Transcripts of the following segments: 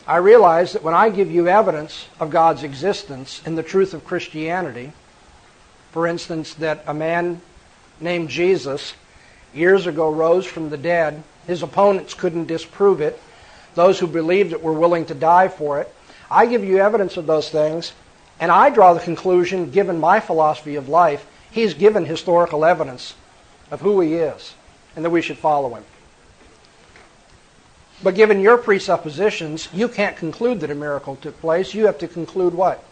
I realize that when I give you evidence of God's existence and the truth of Christianity, for instance, that a man named Jesus years ago rose from the dead, his opponents couldn't disprove it, those who believed it were willing to die for it. I give you evidence of those things, and I draw the conclusion, given my philosophy of life, he's given historical evidence of who he is and that we should follow him. But given your presuppositions, you can't conclude that a miracle took place. You have to conclude what?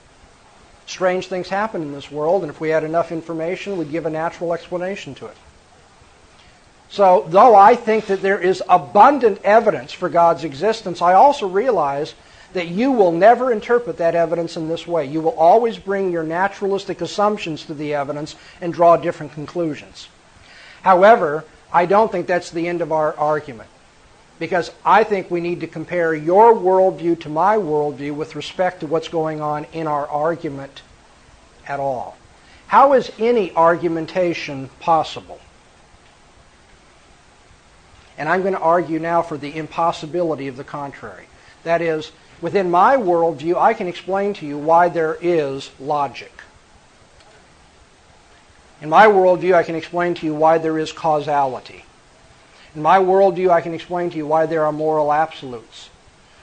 Strange things happen in this world, and if we had enough information, we'd give a natural explanation to it. So, though I think that there is abundant evidence for God's existence, I also realize that you will never interpret that evidence in this way. You will always bring your naturalistic assumptions to the evidence and draw different conclusions. However, I don't think that's the end of our argument, because I think we need to compare your worldview to my worldview with respect to what's going on in our argument at all. How is any argumentation possible? And I'm going to argue now for the impossibility of the contrary. That is, within my worldview, I can explain to you why there is logic. In my worldview, I can explain to you why there is causality. In my worldview, I can explain to you why there are moral absolutes,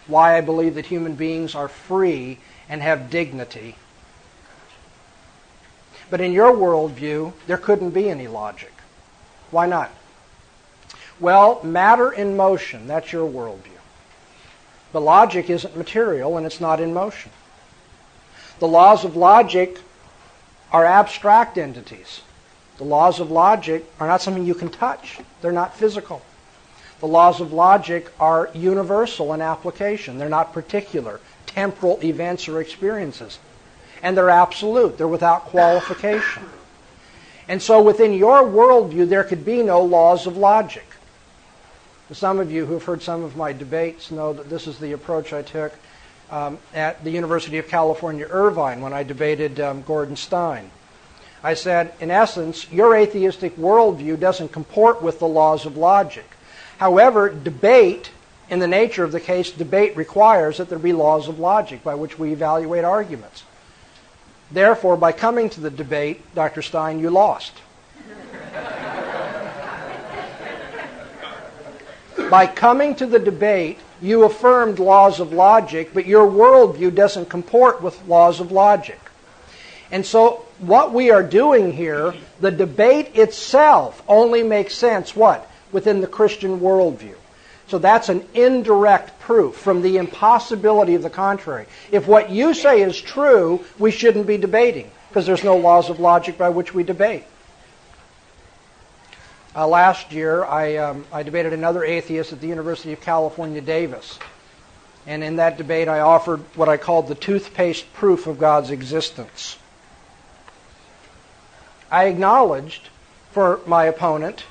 why I believe that human beings are free and have dignity. But in your worldview, there couldn't be any logic. Why not? Well, matter in motion, that's your worldview. But logic isn't material and it's not in motion. The laws of logic are abstract entities. The laws of logic are not something you can touch. They're not physical. The laws of logic are universal in application. They're not particular, temporal events or experiences. And they're absolute. They're without qualification. And so within your worldview, there could be no laws of logic. Some of you who have heard some of my debates know that this is the approach I took at the University of California, Irvine, when I debated Gordon Stein. I said, in essence, your atheistic worldview doesn't comport with the laws of logic. However, debate, in the nature of the case, debate requires that there be laws of logic by which we evaluate arguments. Therefore, by coming to the debate, Dr. Stein, you lost. By coming to the debate, you affirmed laws of logic, but your worldview doesn't comport with laws of logic. And so what we are doing here, the debate itself only makes sense, what? Within the Christian worldview. So that's an indirect proof from the impossibility of the contrary. If what you say is true, we shouldn't be debating, because there's no laws of logic by which we debate. Last year, I debated another atheist at the University of California, Davis. And in that debate, I offered what I called the toothpaste proof of God's existence. I acknowledged for my opponent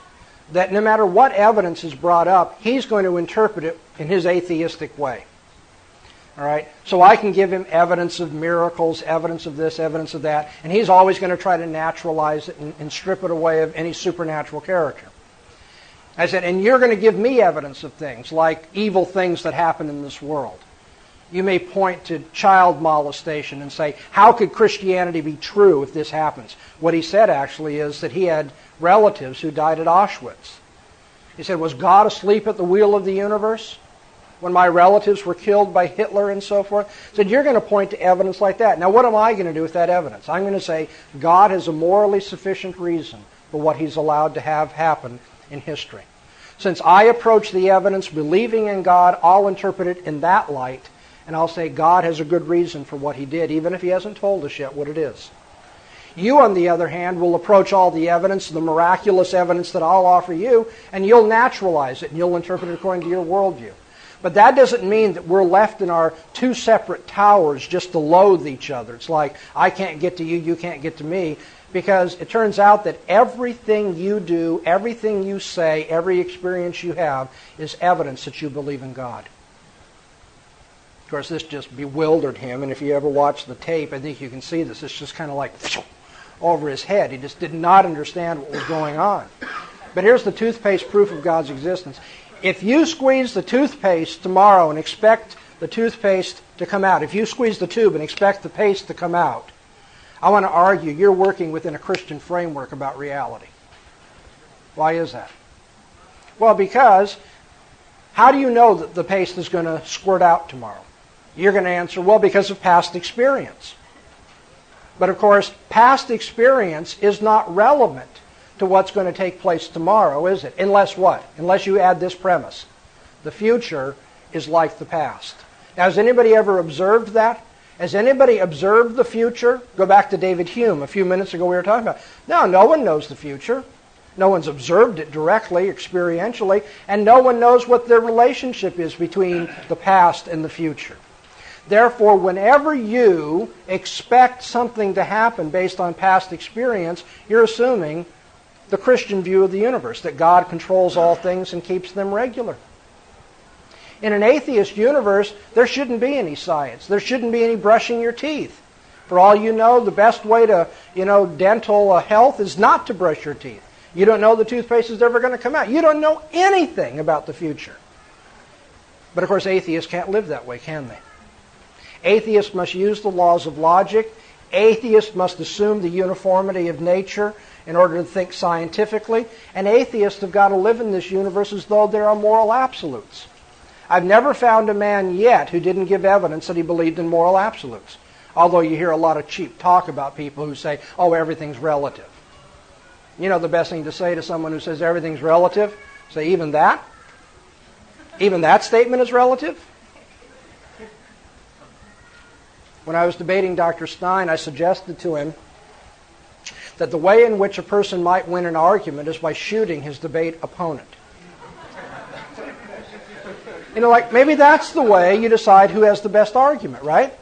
that no matter what evidence is brought up, he's going to interpret it in his atheistic way. All right? So I can give him evidence of miracles, evidence of this, evidence of that, and he's always going to try to naturalize it and strip it away of any supernatural character. I said, and you're going to give me evidence of things, like evil things that happen in this world. You may point to child molestation and say, how could Christianity be true if this happens? What he said actually is that he had relatives who died at Auschwitz. He said, was God asleep at the wheel of the universe when my relatives were killed by Hitler and so forth? He said, you're going to point to evidence like that. Now what am I going to do with that evidence? I'm going to say God has a morally sufficient reason for what he's allowed to have happen in history. Since I approach the evidence believing in God, I'll interpret it in that light, and I'll say God has a good reason for what he did, even if he hasn't told us yet what it is. You, on the other hand, will approach all the evidence, the miraculous evidence that I'll offer you, and you'll naturalize it, and you'll interpret it according to your worldview. But that doesn't mean that we're left in our two separate towers just to loathe each other. It's like, I can't get to you, you can't get to me, because it turns out that everything you do, everything you say, every experience you have is evidence that you believe in God. Of course, this just bewildered him, and if you ever watch the tape, I think you can see this. It's just kind of like over his head. He just did not understand what was going on. But here's the toothpaste proof of God's existence. If you squeeze the toothpaste tomorrow and expect the toothpaste to come out, if you squeeze the tube and expect the paste to come out, I want to argue you're working within a Christian framework about reality. Why is that? Well, because how do you know that the paste is going to squirt out tomorrow? You're going to answer, well, because of past experience. But of course, past experience is not relevant to what's going to take place tomorrow, is it? Unless what? Unless you add this premise. The future is like the past. Now, has anybody ever observed that? Has anybody observed the future? Go back to David Hume. A few minutes ago we were talking about. No one knows the future. No one's observed it directly, experientially, and no one knows what the relationship is between the past and the future. Therefore, whenever you expect something to happen based on past experience, you're assuming the Christian view of the universe, that God controls all things and keeps them regular. In an atheist universe, there shouldn't be any science. There shouldn't be any brushing your teeth. For all you know, the best way to, dental health is not to brush your teeth. You don't know the toothpaste is ever going to come out. You don't know anything about the future. But of course, atheists can't live that way, can they? Atheists must use the laws of logic. Atheists must assume the uniformity of nature in order to think scientifically. And atheists have got to live in this universe as though there are moral absolutes. I've never found a man yet who didn't give evidence that he believed in moral absolutes. Although you hear a lot of cheap talk about people who say, oh, everything's relative. You know the best thing to say to someone who says everything's relative? Say, even that? Even that statement is relative? When I was debating Dr. Stein, I suggested to him that the way in which a person might win an argument is by shooting his debate opponent. Maybe that's the way you decide who has the best argument, right?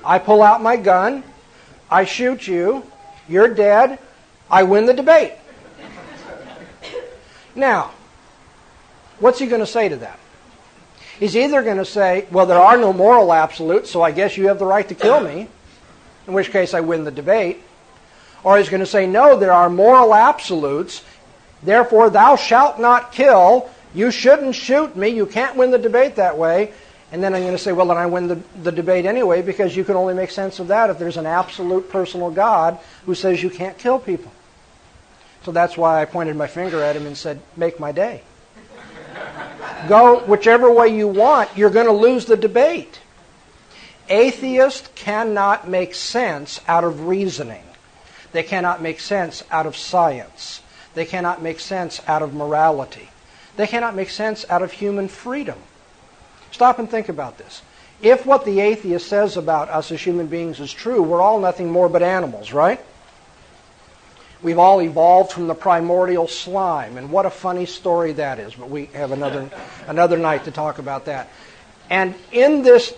I pull out my gun, I shoot you, you're dead, I win the debate. Now, what's he going to say to that? He's either going to say, well, there are no moral absolutes, so I guess you have the right to kill me, in which case I win the debate. Or he's going to say, no, there are moral absolutes, therefore thou shalt not kill, you shouldn't shoot me, you can't win the debate that way. And then I'm going to say, well, then I win the debate anyway, because you can only make sense of that if there's an absolute personal God who says you can't kill people. So that's why I pointed my finger at him and said, make my day. Go whichever way you want, you're going to lose the debate. Atheists cannot make sense out of reasoning. They cannot make sense out of science. They cannot make sense out of morality. They cannot make sense out of human freedom. Stop and think about this. If what the atheist says about us as human beings is true, we're all nothing more but animals, right? We've all evolved from the primordial slime, and what a funny story that is, but we have another night to talk about that. And in this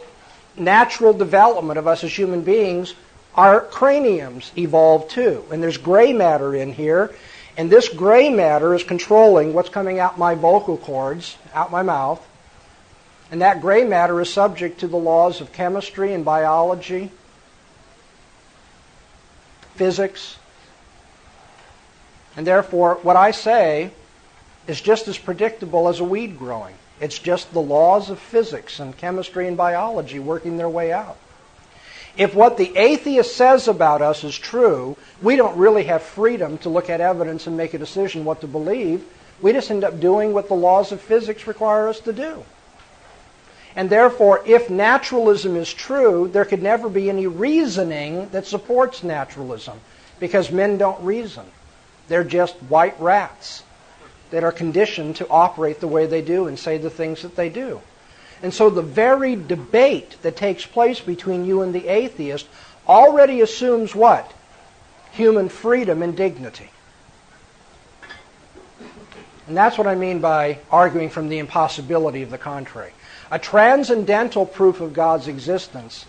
natural development of us as human beings, our craniums evolved too. And there's gray matter in here, and this gray matter is controlling what's coming out my vocal cords, out my mouth. And that gray matter is subject to the laws of chemistry and biology, physics. And therefore, what I say is just as predictable as a weed growing. It's just the laws of physics and chemistry and biology working their way out. If what the atheist says about us is true, we don't really have freedom to look at evidence and make a decision what to believe. We just end up doing what the laws of physics require us to do. And therefore, if naturalism is true, there could never be any reasoning that supports naturalism, because men don't reason. They're just white rats that are conditioned to operate the way they do and say the things that they do. And so the very debate that takes place between you and the atheist already assumes what? Human freedom and dignity. And that's what I mean by arguing from the impossibility of the contrary. A transcendental proof of God's existence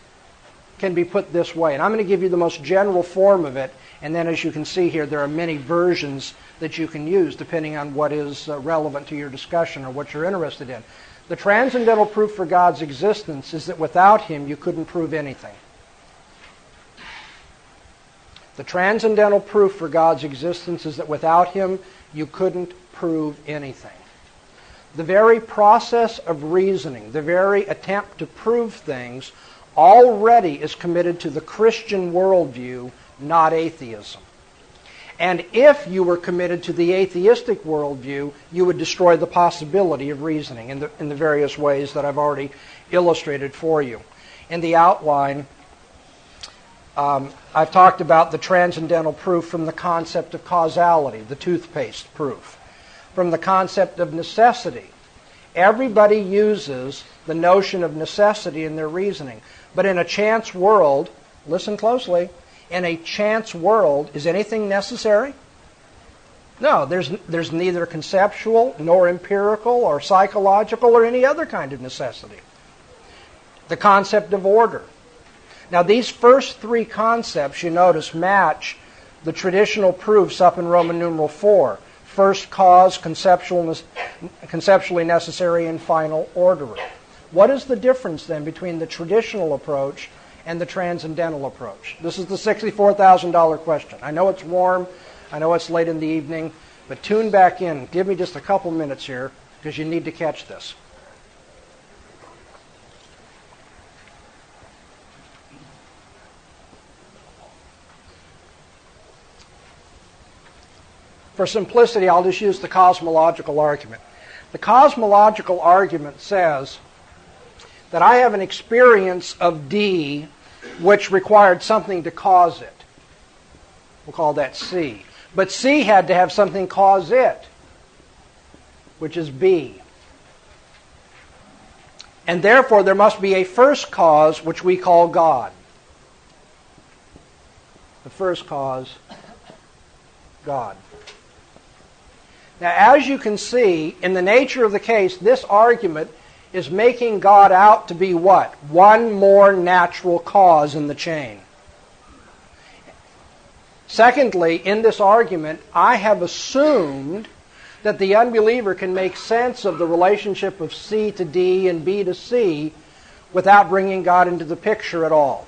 can be put this way. And I'm going to give you the most general form of it. And then as you can see here, there are many versions that you can use depending on what is relevant to your discussion or what you're interested in. The transcendental proof for God's existence is that without Him, you couldn't prove anything. The transcendental proof for God's existence is that without Him, you couldn't prove anything. The very process of reasoning, the very attempt to prove things, already is committed to the Christian worldview, not atheism. And if you were committed to the atheistic worldview, you would destroy the possibility of reasoning in the various ways that I've already illustrated for you. In the outline, I've talked about the transcendental proof from the concept of causality, the toothpaste proof. From the concept of necessity. Everybody uses the notion of necessity in their reasoning. But in a chance world, listen closely, in a chance world, is anything necessary? No, there's neither conceptual, nor empirical, or psychological, or any other kind of necessity. The concept of order. Now these first three concepts, you notice, match the traditional proofs up in Roman numeral 4. First cause, conceptually necessary, and final orderer. What is the difference then between the traditional approach and the transcendental approach? This is the $64,000 question. I know it's warm, I know it's late in the evening, but tune back in. Give me just a couple minutes here, because you need to catch this. For simplicity, I'll just use the cosmological argument. The cosmological argument says that I have an experience of D which required something to cause it. We'll call that C. But C had to have something cause it, which is B. And therefore, there must be a first cause, which we call God. The first cause, God. Now, as you can see, in the nature of the case, this argument is making God out to be what? One more natural cause in the chain. Secondly, in this argument, I have assumed that the unbeliever can make sense of the relationship of C to D and B to C without bringing God into the picture at all.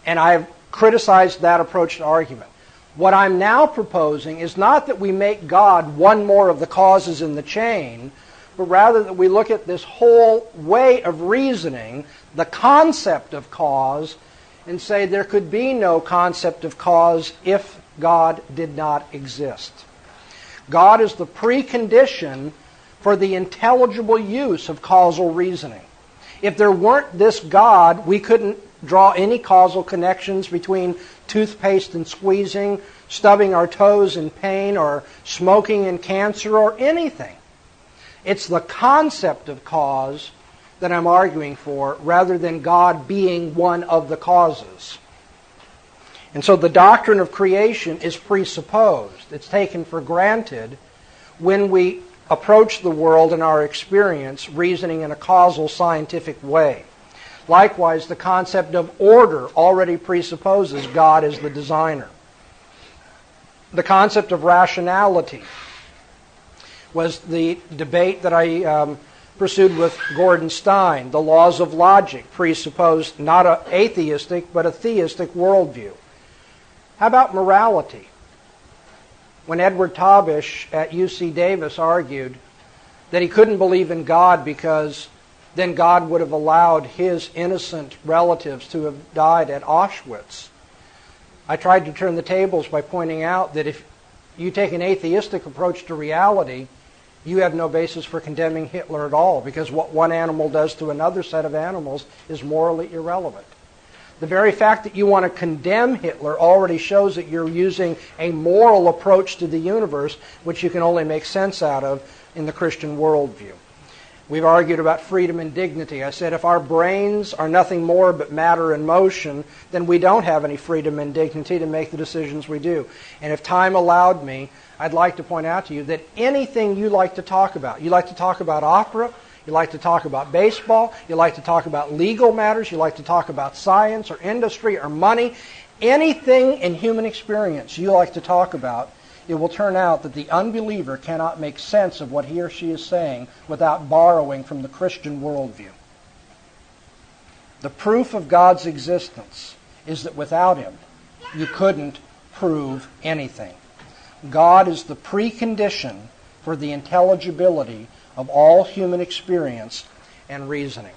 And I've criticized that approach to argument. What I'm now proposing is not that we make God one more of the causes in the chain, but rather that we look at this whole way of reasoning, the concept of cause, and say there could be no concept of cause if God did not exist. God is the precondition for the intelligible use of causal reasoning. If there weren't this God, we couldn't draw any causal connections between toothpaste and squeezing, stubbing our toes in pain, or smoking and cancer, or anything. It's the concept of cause that I'm arguing for, rather than God being one of the causes. And so the doctrine of creation is presupposed. It's taken for granted when we approach the world in our experience reasoning in a causal scientific way. Likewise, the concept of order already presupposes God as the designer. The concept of rationality was the debate that I pursued with Gordon Stein. The laws of logic presupposed not an atheistic but a theistic worldview. How about morality? When Edward Tabish at UC Davis argued that he couldn't believe in God because then God would have allowed his innocent relatives to have died at Auschwitz, I tried to turn the tables by pointing out that if you take an atheistic approach to reality, you have no basis for condemning Hitler at all, because what one animal does to another set of animals is morally irrelevant. The very fact that you want to condemn Hitler already shows that you're using a moral approach to the universe, which you can only make sense out of in the Christian worldview. We've argued about freedom and dignity. I said if our brains are nothing more but matter and motion, then we don't have any freedom and dignity to make the decisions we do. And if time allowed me, I'd like to point out to you that anything you like to talk about opera, you like to talk about baseball, you like to talk about legal matters, you like to talk about science or industry or money, anything in human experience you like to talk about, it will turn out that the unbeliever cannot make sense of what he or she is saying without borrowing from the Christian worldview. The proof of God's existence is that without Him, you couldn't prove anything. God is the precondition for the intelligibility of all human experience and reasoning.